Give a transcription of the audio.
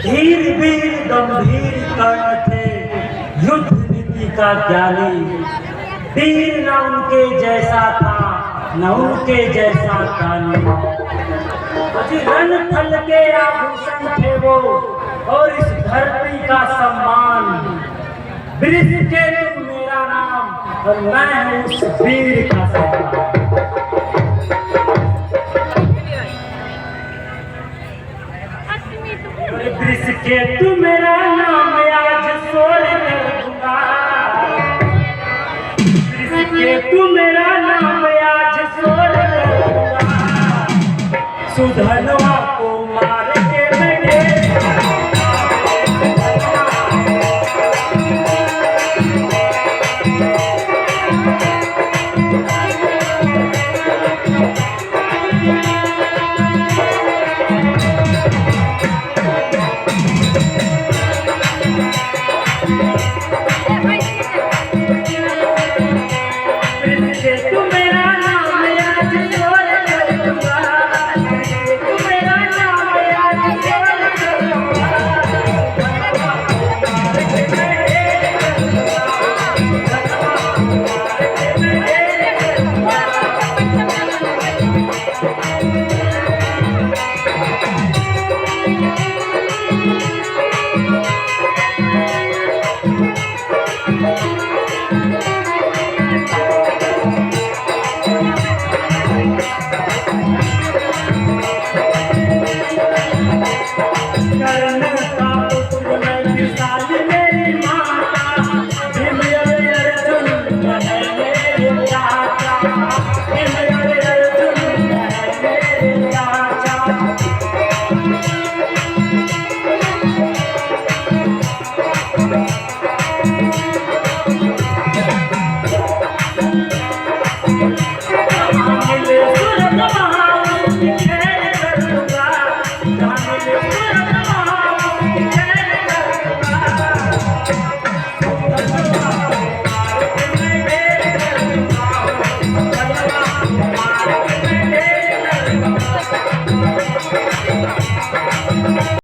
धीर वीर गंभीर कर्ण थे युद्ध नीति का ज्ञानी, वीर न उनके जैसा था न उनके जैसा ज्ञानी। रण थल के आभूषण थे वो और इस धरती का सम्मान, बृहस्पति मेरा नाम और मैं हूँ उस वीर का सम्मान। बृहस्पति मेरा नाम आज सोर कर दूंगा, बृहस्पति मेरा नाम आज सोर कर दूंगा। सुधनवा